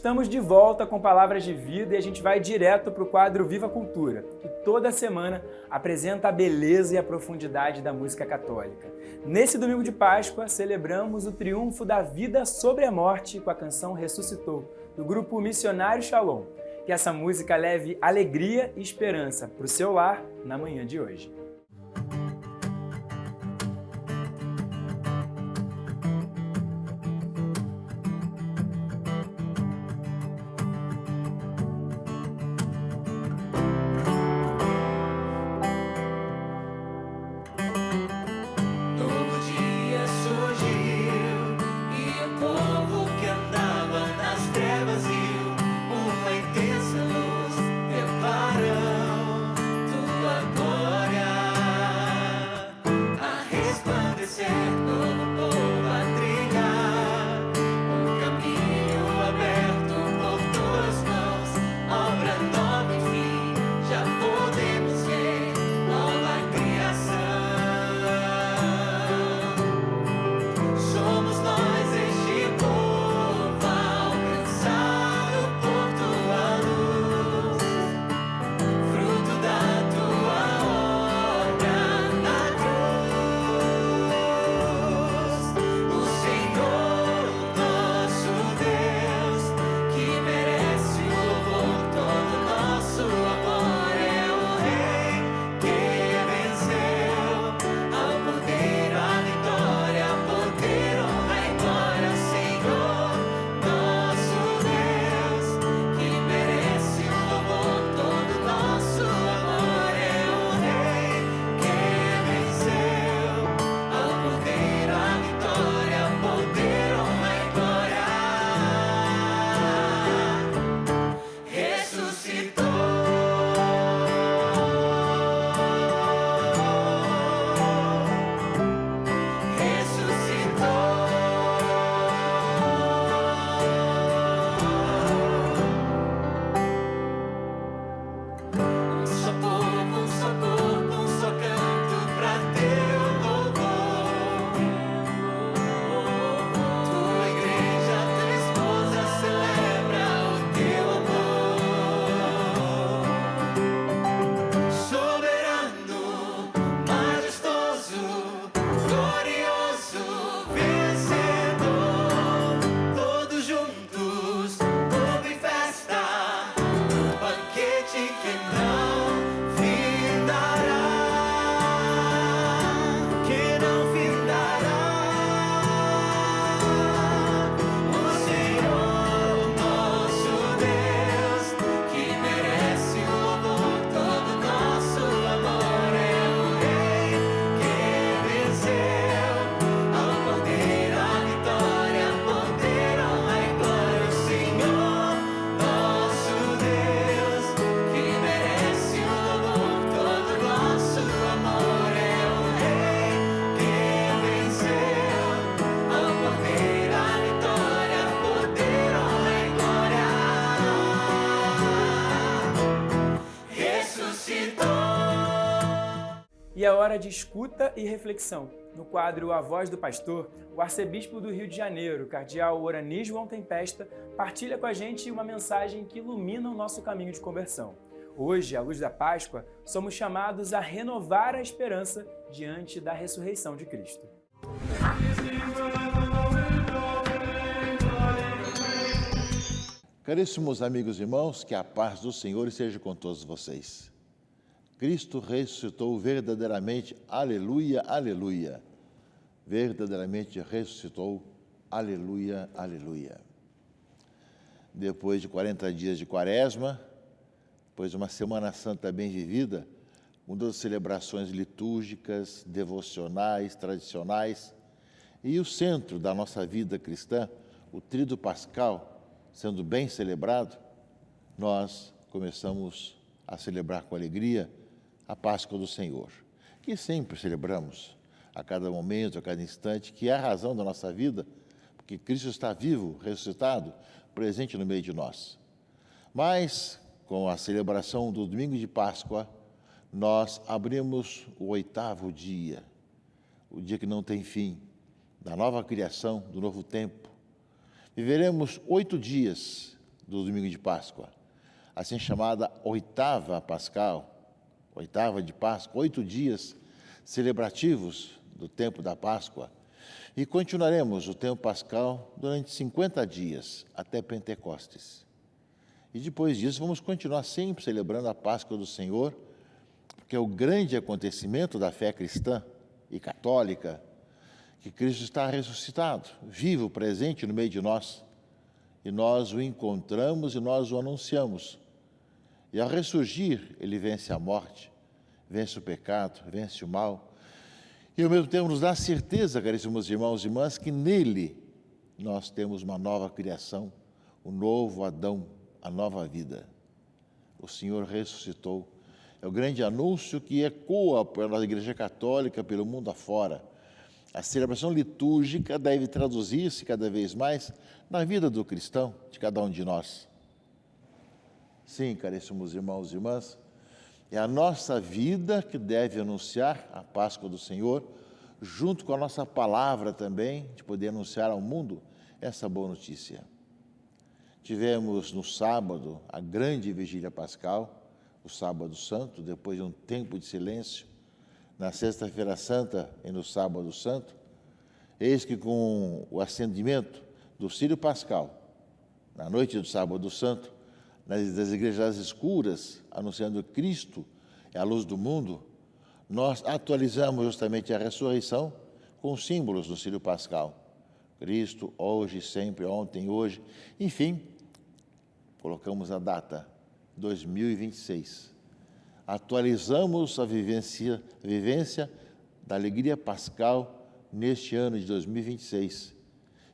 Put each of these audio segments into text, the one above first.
Estamos de volta com Palavras de Vida e a gente vai direto para o quadro Viva Cultura, que toda semana apresenta a beleza e a profundidade da música católica. Nesse domingo de Páscoa, celebramos o triunfo da vida sobre a morte com a canção Ressuscitou, do grupo Missionário Shalom. Que essa música leve alegria e esperança para o seu lar na manhã de hoje. E é hora de escuta e reflexão. No quadro A Voz do Pastor, o arcebispo do Rio de Janeiro, cardeal Orani João Tempesta, partilha com a gente uma mensagem que ilumina o nosso caminho de conversão. Hoje, à luz da Páscoa, somos chamados a renovar a esperança diante da ressurreição de Cristo. Caríssimos amigos e irmãos, que a paz do Senhor esteja com todos vocês. Cristo ressuscitou verdadeiramente, aleluia, aleluia. Verdadeiramente ressuscitou, aleluia, aleluia. Depois de 40 dias de quaresma, depois de uma Semana Santa bem vivida, com todas as celebrações litúrgicas, devocionais, tradicionais, e o centro da nossa vida cristã, o Tríduo Pascal, sendo bem celebrado, nós começamos a celebrar com alegria a Páscoa do Senhor, que sempre celebramos a cada momento, a cada instante, que é a razão da nossa vida, porque Cristo está vivo, ressuscitado, presente no meio de nós. Mas, com a celebração do domingo de Páscoa, nós abrimos o 8º dia, o dia que não tem fim, da nova criação, do novo tempo. Viveremos 8 dias do domingo de Páscoa, assim chamada oitava pascal, oitava de Páscoa, 8 dias celebrativos do tempo da Páscoa. E continuaremos o tempo pascal durante 50 dias, até Pentecostes. E depois disso vamos continuar sempre celebrando a Páscoa do Senhor, porque é o grande acontecimento da fé cristã e católica, que Cristo está ressuscitado, vivo, presente no meio de nós. E nós o encontramos e nós o anunciamos. E ao ressurgir, ele vence a morte, vence o pecado, vence o mal. E ao mesmo tempo nos dá a certeza, caríssimos irmãos e irmãs, que nele nós temos uma nova criação, o novo Adão, a nova vida. O Senhor ressuscitou. É o grande anúncio que ecoa pela Igreja Católica, pelo mundo afora. A celebração litúrgica deve traduzir-se cada vez mais na vida do cristão, de cada um de nós. Sim, caríssimos irmãos e irmãs, é a nossa vida que deve anunciar a Páscoa do Senhor, junto com a nossa palavra também, de poder anunciar ao mundo essa boa notícia. Tivemos no sábado a grande vigília pascal, o sábado santo, depois de um tempo de silêncio. Na sexta-feira santa e no sábado santo, eis que com o acendimento do círio pascal, na noite do sábado santo, das igrejas escuras, anunciando Cristo é a luz do mundo, nós atualizamos justamente a ressurreição com símbolos do círio pascal. Cristo, hoje, sempre, ontem, hoje, enfim, colocamos a data, 2026. Atualizamos a vivência da alegria pascal neste ano de 2026.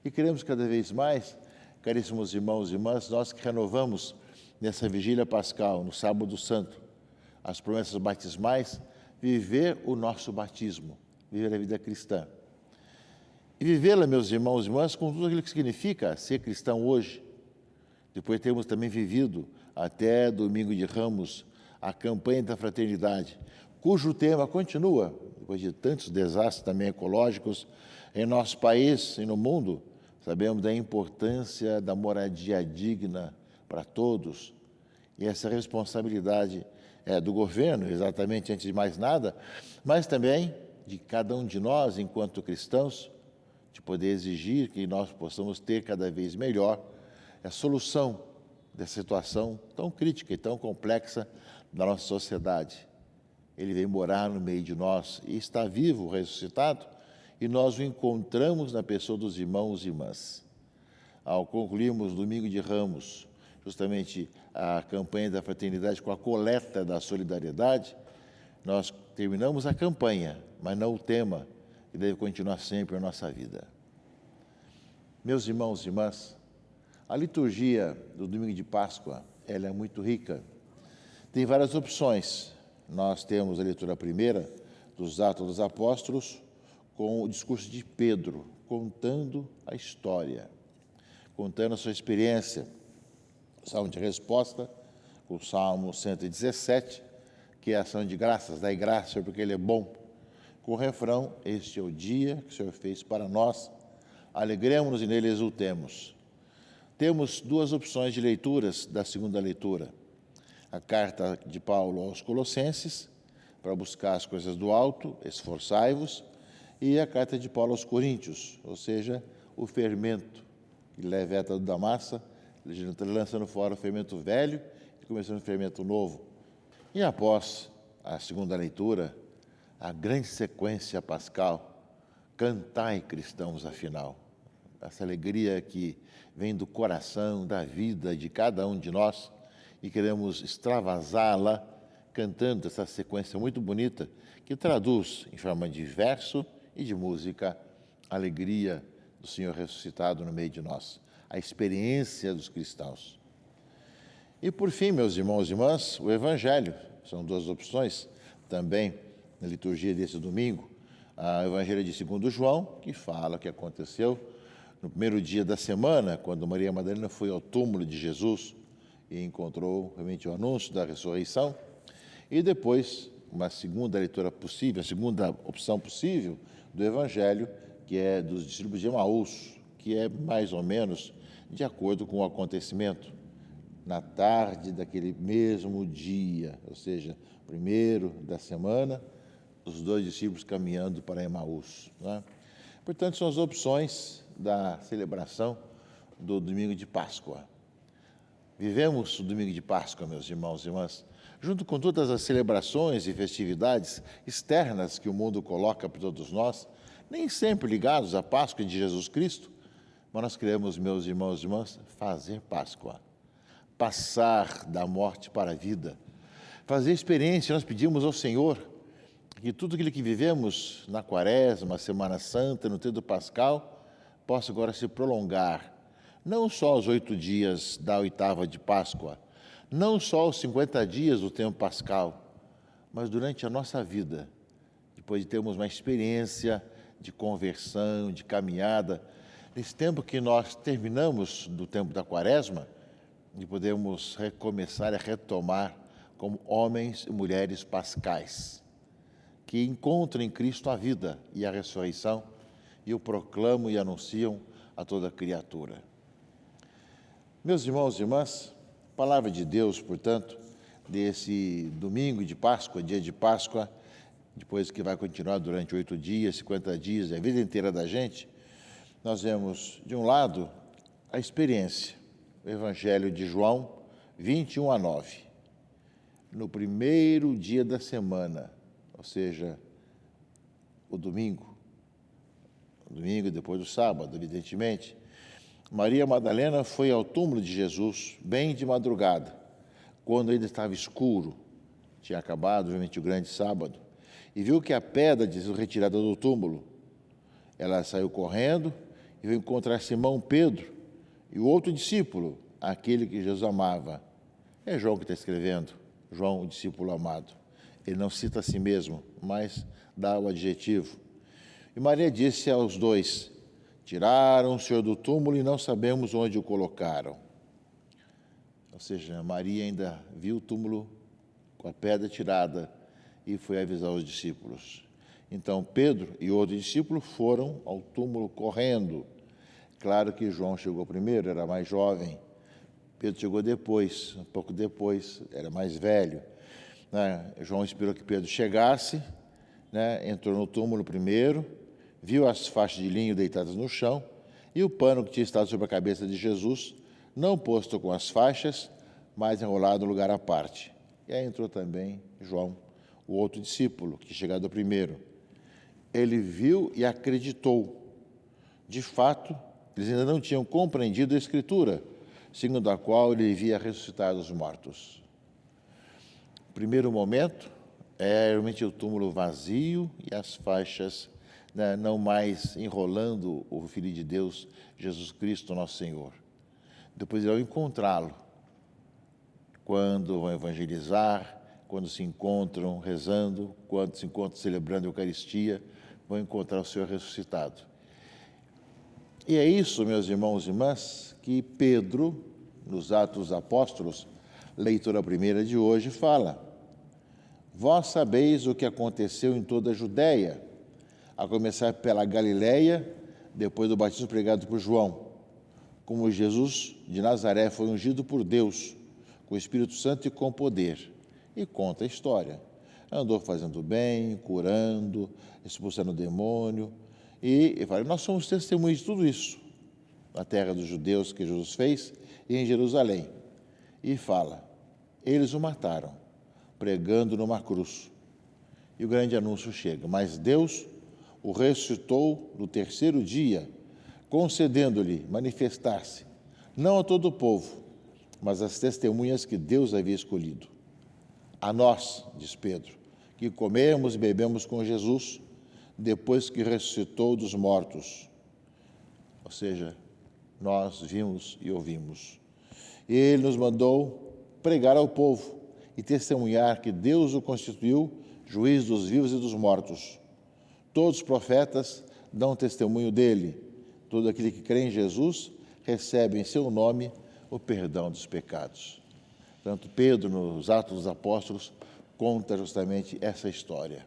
E queremos cada vez mais, caríssimos irmãos e irmãs, nós que renovamos nessa vigília pascal, no sábado santo, as promessas batismais, viver o nosso batismo, viver a vida cristã. E vivê-la, meus irmãos e irmãs, com tudo aquilo que significa ser cristão hoje. Depois temos também vivido, até domingo de Ramos, a campanha da fraternidade, cujo tema continua, depois de tantos desastres também ecológicos em nosso país e no mundo. Sabemos da importância da moradia digna para todos, e essa responsabilidade é do governo, exatamente, antes de mais nada, mas também de cada um de nós, enquanto cristãos, de poder exigir que nós possamos ter cada vez melhor a solução dessa situação tão crítica e tão complexa da nossa sociedade. Ele veio morar no meio de nós e está vivo, ressuscitado, e nós o encontramos na pessoa dos irmãos e irmãs. Ao concluirmos o Domingo de Ramos, justamente a campanha da fraternidade com a coleta da solidariedade, nós terminamos a campanha, mas não o tema, que deve continuar sempre a nossa vida. Meus irmãos e irmãs, a liturgia do Domingo de Páscoa, ela é muito rica. Tem várias opções. Nós temos a leitura primeira dos Atos dos Apóstolos com o discurso de Pedro, contando a história, contando a sua experiência. O Salmo de resposta, o Salmo 117, que é a ação de graças, dai graça porque Ele é bom. Com o refrão, este é o dia que o Senhor fez para nós, alegremos-nos e nele exultemos. Temos duas opções de leituras da segunda leitura. A carta de Paulo aos Colossenses, para buscar as coisas do alto, esforçai-vos, e a carta de Paulo aos Coríntios, ou seja, o fermento que leveta da massa, lançando fora o fermento velho e começando o fermento novo. E após a segunda leitura, a grande sequência pascal, cantai, cristãos, afinal. Essa alegria que vem do coração, da vida de cada um de nós, e queremos extravasá-la cantando essa sequência muito bonita que traduz em forma de verso e de música a alegria do Senhor ressuscitado no meio de nós, a experiência dos cristãos. E por fim, meus irmãos e irmãs, o Evangelho. São duas opções também na liturgia desse domingo. O Evangelho de 2 João, que fala o que aconteceu no primeiro dia da semana, quando Maria Madalena foi ao túmulo de Jesus e encontrou realmente o anúncio da ressurreição. E depois, uma segunda leitura possível, a segunda opção possível do Evangelho, que é dos discípulos de Emaús, que é mais ou menos de acordo com o acontecimento. na tarde daquele mesmo dia, ou seja, primeiro da semana, os dois discípulos caminhando para Emaús. Né? Portanto, são as opções da celebração do domingo de Páscoa. Vivemos o domingo de Páscoa, meus irmãos e irmãs, junto com todas as celebrações e festividades externas que o mundo coloca para todos nós, nem sempre ligados à Páscoa de Jesus Cristo, mas nós queremos, meus irmãos e irmãs, fazer Páscoa, passar da morte para a vida, fazer experiência. Nós pedimos ao Senhor que tudo aquilo que vivemos na Quaresma, Semana Santa, no tempo pascal, possa agora se prolongar, não só os 8 dias da oitava de Páscoa, não só os 50 dias do tempo pascal, mas durante a nossa vida, depois de termos uma experiência de conversão, de caminhada, nesse tempo que nós terminamos do tempo da Quaresma, e podemos recomeçar a retomar como homens e mulheres pascais, que encontram em Cristo a vida e a ressurreição e o proclamam e anunciam a toda criatura. Meus irmãos e irmãs, a palavra de Deus, portanto, desse domingo de Páscoa, dia de Páscoa, depois que vai continuar durante 8 dias, 50 dias, a vida inteira da gente, nós vemos, de um lado, a experiência, o Evangelho de João 21:9. No primeiro dia da semana, ou seja, o domingo depois do sábado, evidentemente, Maria Madalena foi ao túmulo de Jesus bem de madrugada, quando ainda estava escuro, tinha acabado, obviamente, o grande sábado, e viu que a pedra tinha sido retirada do túmulo. Ela saiu correndo e veio encontrar Simão Pedro e o outro discípulo, aquele que Jesus amava. É João que está escrevendo, João, o discípulo amado. Ele não cita a si mesmo, mas dá o adjetivo. E Maria disse aos dois: tiraram o Senhor do túmulo e não sabemos onde o colocaram. Ou seja, Maria ainda viu o túmulo com a pedra tirada e foi avisar os discípulos. Então Pedro e o outro discípulo foram ao túmulo correndo. Claro que João chegou primeiro, era mais jovem. Pedro chegou depois, um pouco depois, era mais velho. João esperou que Pedro chegasse, entrou no túmulo primeiro, viu as faixas de linho deitadas no chão e o pano que tinha estado sobre a cabeça de Jesus, não posto com as faixas, mas enrolado em lugar à parte. E aí entrou também João, o outro discípulo, que chegado primeiro. Ele viu e acreditou. De fato, eles ainda não tinham compreendido a Escritura, segundo a qual ele havia ressuscitado os mortos. O primeiro momento é realmente o túmulo vazio e as faixas não mais enrolando o Filho de Deus, Jesus Cristo, nosso Senhor. Depois irão encontrá-lo, quando vão evangelizar, quando se encontram rezando, quando se encontram celebrando a Eucaristia, vão encontrar o Senhor ressuscitado. E é isso, meus irmãos e irmãs, que Pedro, nos Atos dos Apóstolos, leitura primeira de hoje, fala: vós sabeis o que aconteceu em toda a Judéia, a começar pela Galiléia, depois do batismo pregado por João, como Jesus de Nazaré foi ungido por Deus, com o Espírito Santo e com poder. E conta a história. Andou fazendo bem, curando, expulsando o demônio. E fala: nós somos testemunhas de tudo isso, na terra dos judeus que Jesus fez e em Jerusalém. E fala: eles o mataram, pregando numa cruz. E o grande anúncio chega: mas Deus o ressuscitou no terceiro dia, concedendo-lhe manifestar-se, não a todo o povo, mas às testemunhas que Deus havia escolhido. A nós, diz Pedro, que comemos e bebemos com Jesus, depois que ressuscitou dos mortos. Ou seja, nós vimos e ouvimos. E ele nos mandou pregar ao povo e testemunhar que Deus o constituiu juiz dos vivos e dos mortos. Todos os profetas dão testemunho dele. Todo aquele que crê em Jesus recebe em seu nome o perdão dos pecados. Portanto, Pedro, nos Atos dos Apóstolos, conta justamente essa história.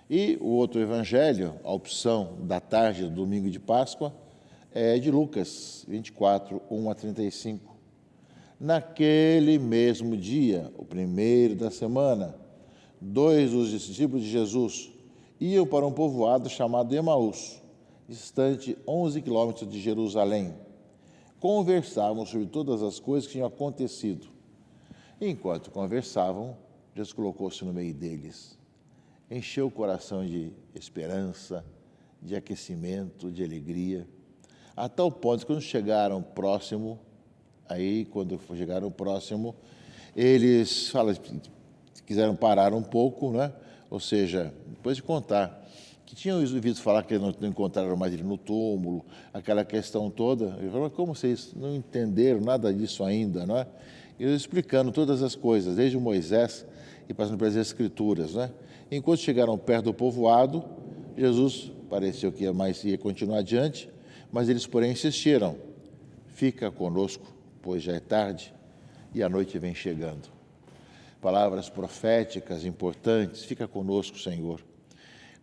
E o outro evangelho, a opção da tarde do domingo de Páscoa, é de Lucas 24, 1 a 35. Naquele mesmo dia, o primeiro da semana, 2 dos discípulos de Jesus iam para um povoado chamado Emaús, distante 11 quilômetros de Jerusalém. Conversavam sobre todas as coisas que tinham acontecido. Enquanto conversavam, Jesus colocou-se no meio deles. Encheu o coração de esperança, de aquecimento, de alegria, a tal ponto que quando chegaram próximo, eles quiseram parar um pouco, né? Ou seja, depois de contar que tinham ouvido falar que não encontraram mais ele no túmulo, aquela questão toda. Ele falou, como vocês não entenderam nada disso ainda, não é? E eu explicando todas as coisas, desde Moisés e passando pelas Escrituras, né? Enquanto chegaram perto do povoado, Jesus pareceu que ia continuar adiante, mas eles, porém, insistiram. Fica conosco, pois já é tarde e a noite vem chegando. Palavras proféticas importantes, fica conosco, Senhor.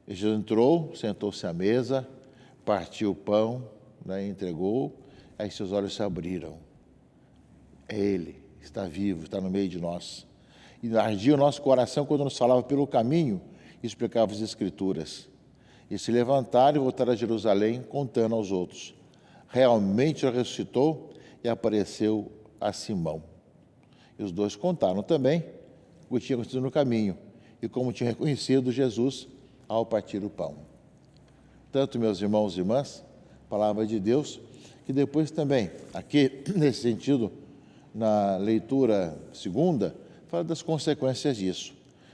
Jesus entrou, sentou-se à mesa, partiu o pão, né, entregou, aí seus olhos se abriram. É Ele, está vivo, está no meio de nós. E ardia o nosso coração quando nos falava pelo caminho e explicava as Escrituras. E se levantaram e voltaram a Jerusalém, contando aos outros. Realmente ele ressuscitou e apareceu a Simão. E os dois contaram também o que tinha acontecido no caminho e como tinham reconhecido Jesus ao partir o pão. Tanto, meus irmãos e irmãs, palavra de Deus, que depois também, aqui, nesse sentido, na leitura segunda, fala das consequências disso.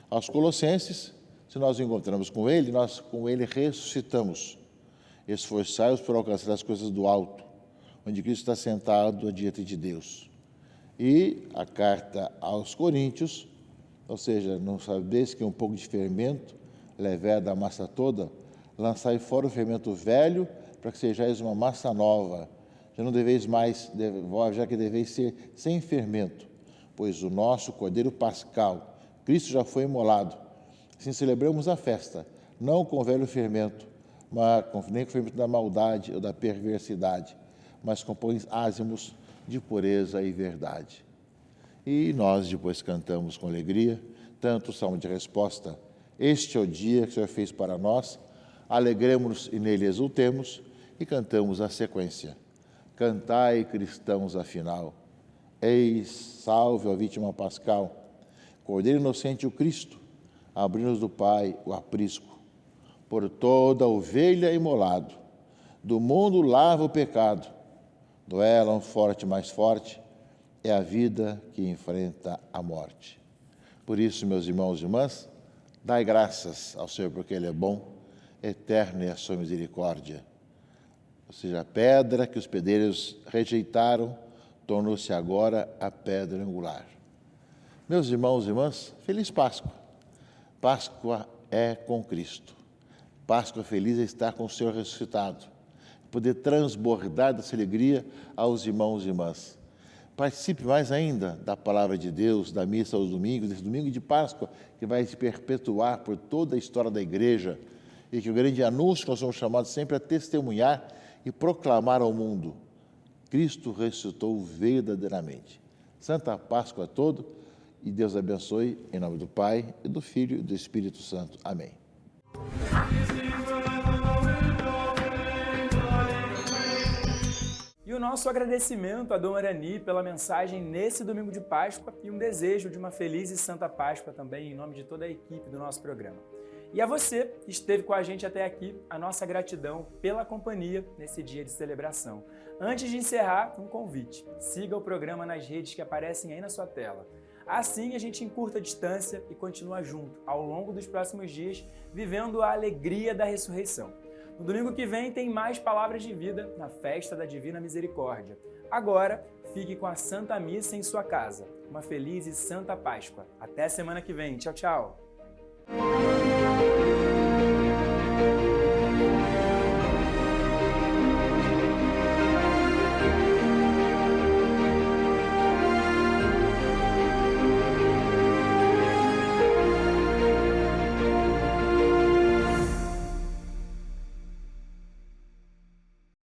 Aos Colossenses, se nós encontramos com Ele, nós com Ele ressuscitamos. Esforçai-vos por alcançar as coisas do alto, onde Cristo está sentado diante de Deus. E a carta aos Coríntios, ou seja, não sabeis que um pouco de fermento leveda a massa toda, lançai fora o fermento velho, para que sejais uma massa nova. Já não deveis mais, já que deveis ser sem fermento, pois o nosso Cordeiro Pascal, Cristo já foi imolado. Assim celebramos a festa, não com o velho fermento, nem com o fermento da maldade ou da perversidade, mas com pães ázimos de pureza e verdade. E nós depois cantamos com alegria, tanto o salmo de resposta, este é o dia que o Senhor fez para nós, alegremos-nos e nele exultemos, e cantamos a sequência. Cantai, cristãos, afinal, eis, salve a vítima pascal, Cordeiro inocente o Cristo, abrindo-nos do Pai o aprisco, por toda ovelha imolado, do mundo lava o pecado, duela um forte mais forte, é a vida que enfrenta a morte. Por isso, meus irmãos e irmãs, dai graças ao Senhor, porque Ele é bom, eterno é a sua misericórdia. Ou seja, a pedra que os pedreiros rejeitaram tornou-se agora a pedra angular. Meus irmãos e irmãs, feliz Páscoa. Páscoa é com Cristo. Páscoa feliz é estar com o Senhor ressuscitado. Poder transbordar dessa alegria aos irmãos e irmãs. Participe mais ainda da palavra de Deus, da missa aos domingos, desse domingo de Páscoa, que vai se perpetuar por toda a história da igreja, e que o grande anúncio que nós somos chamados sempre a testemunhar e proclamar ao mundo. Cristo ressuscitou verdadeiramente. Santa Páscoa a todos, e Deus abençoe, em nome do Pai, e do Filho e do Espírito Santo. Amém. E o nosso agradecimento a Dom Arani pela mensagem nesse domingo de Páscoa e um desejo de uma feliz e santa Páscoa também em nome de toda a equipe do nosso programa. E a você que esteve com a gente até aqui, a nossa gratidão pela companhia nesse dia de celebração. Antes de encerrar, um convite. Siga o programa nas redes que aparecem aí na sua tela. Assim a gente encurta a distância e continua junto ao longo dos próximos dias, vivendo a alegria da ressurreição. No domingo que vem tem mais Palavras de Vida na Festa da Divina Misericórdia. Agora, fique com a Santa Missa em sua casa. Uma feliz e santa Páscoa. Até semana que vem. Tchau, tchau.